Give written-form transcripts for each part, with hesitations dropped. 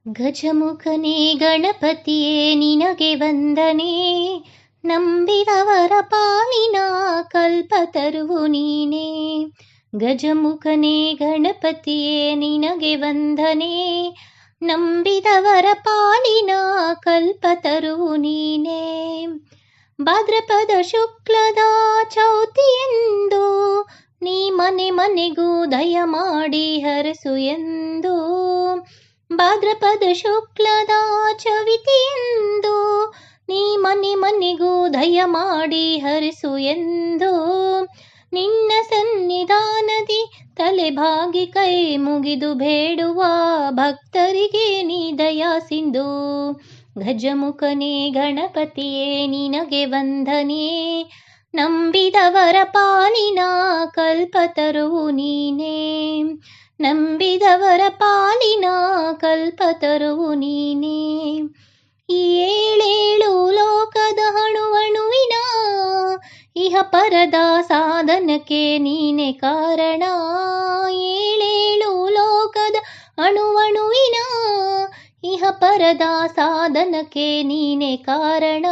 ಗಜಮುಖನೇ ಗಣಪತಿಯೇ ನಿನಗೆ ವಂದನೆ, ನಂಬಿದವರ ಪಾಲಿನ ಕಲ್ಪತರುವು ನೀನೇ. ಗಜಮುಖನೇ ಗಣಪತಿಯೇ ನಿನಗೆ ವಂದನೆ, ನಂಬಿದವರ ಪಾಲಿನ ಕಲ್ಪತರುವು ನೀನೇ. ಭಾದ್ರಪದ ಶುಕ್ಲದ ಚೌತಿಯೆಂದು ನೀ ಮನೆ ಮನೆಗೂ ದಯ ಮಾಡಿ ಹರಸು ಎಂದು. ಭಾದ್ರಪದ ಶುಕ್ಲದ ಚವಿತಿಯೆಂದು ನೀ ಮನೆ ಮನೆಗೂ ದಯ ಮಾಡಿ ಹರಿಸು ಎಂದು. ನಿನ್ನ ಸನ್ನಿಧಾನದಿ ತಲೆಬಾಗಿ ಕೈ ಮುಗಿದು ಬೇಡುವ ಭಕ್ತರಿಗೆ ನೀ ದಯಾ ಸಿಂಧು. ಗಜಮುಖನೇ ಗಣಪತಿಯೇ ನಿನಗೆ ವಂದನೆ, ನಂಬಿದವರ ಪಾಲಿನ ಕಲ್ಪತರುವು ನೀನೇ. ನಂಬಿದವರ ಪಾಲಿನ ಕಲ್ಪತರುವು ನೀನೇ. ಈ ಏಳೇಳು ಲೋಕದ ಅಣುವಣುವಿನ ಇಹ ಪರದ ಸಾಧನಕ್ಕೆ ನೀನೆ ಕಾರಣ. ಏಳೇಳು ಲೋಕದ ಅಣುವಣುವಿನ ಇಹ ಪರದ ಸಾಧನಕ್ಕೆ ನೀನೆ ಕಾರಣ.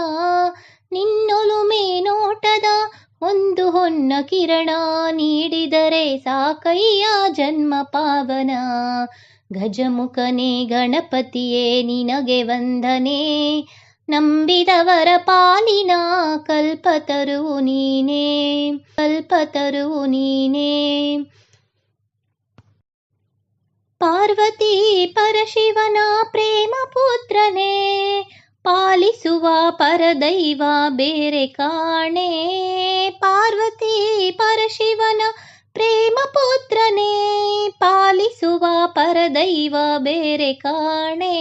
ನಿನ್ನೊಲುಮೆ ನೋಟದ ಒಂದು ಹೊನ್ನ ಕಿರಣ ನೀಡಿದರೆ ಸಾಕಯ್ಯ ಜನ್ಮ ಪಾವನ. ಗಜಮುಖನೇ ಗಣಪತಿಯೇ ನಿನಗೆ ವಂದನೆ, ನಂಬಿದವರ ಪಾಲಿನ ಕಲ್ಪತರುವು ನೀನೇ. ಕಲ್ಪತರುವು ನೀನೇ. ಪಾರ್ವತಿ ಪರಶಿವನ ಪ್ರೇಮ ಪುತ್ರನೇ, ಪಾಲಿಸುವ ಪರದೈವ ಬೇರೆ ಕಾಣೆ. ಪಾರ್ವತಿ ಪರಶಿವನ ಪ್ರೇಮ ಪುತ್ರನೇ, ಪಾಲಿಸುವ ಪರದೈವ ಬೇರೆ ಕಾಣೆ.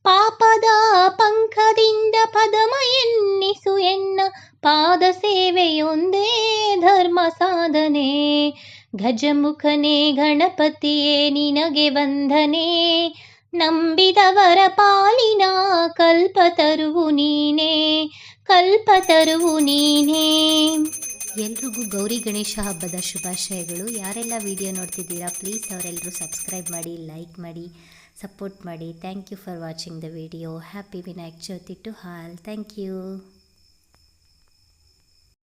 ಪಾಪದ ಪಂಖದಿಂದ ಪದಮ ಎನ್ನಿಸು ಎನ್ನ ಪಾದ ಸೇವೆಯೊಂದೇ ಧರ್ಮ ಸಾಧನೆ. ಗಜಮುಖನೇ ಗಣಪತಿಯೇ ನಿನಗೆ ವಂದನೆ, ನಂಬಿದವರ ಪಾಲಿನ ಕಲ್ಪತರುವು ನೀನೇ. ಕಲ್ಪತರುವು ನೀನೇ. ಎಲ್ರಿಗೂ ಗೌರಿ ಗಣೇಶ ಹಬ್ಬದ ಶುಭಾಶಯಗಳು. ಯಾರೆಲ್ಲ ವಿಡಿಯೋ ನೋಡ್ತಿದ್ದೀರಾ ಪ್ಲೀಸ್ ಅವರೆಲ್ಲರೂ ಸಬ್ಸ್ಕ್ರೈಬ್ ಮಾಡಿ, ಲೈಕ್ ಮಾಡಿ, ಸಪೋರ್ಟ್ ಮಾಡಿ. Thank you for watching the video. Happy Vinayak Chauthi to all. Thank you.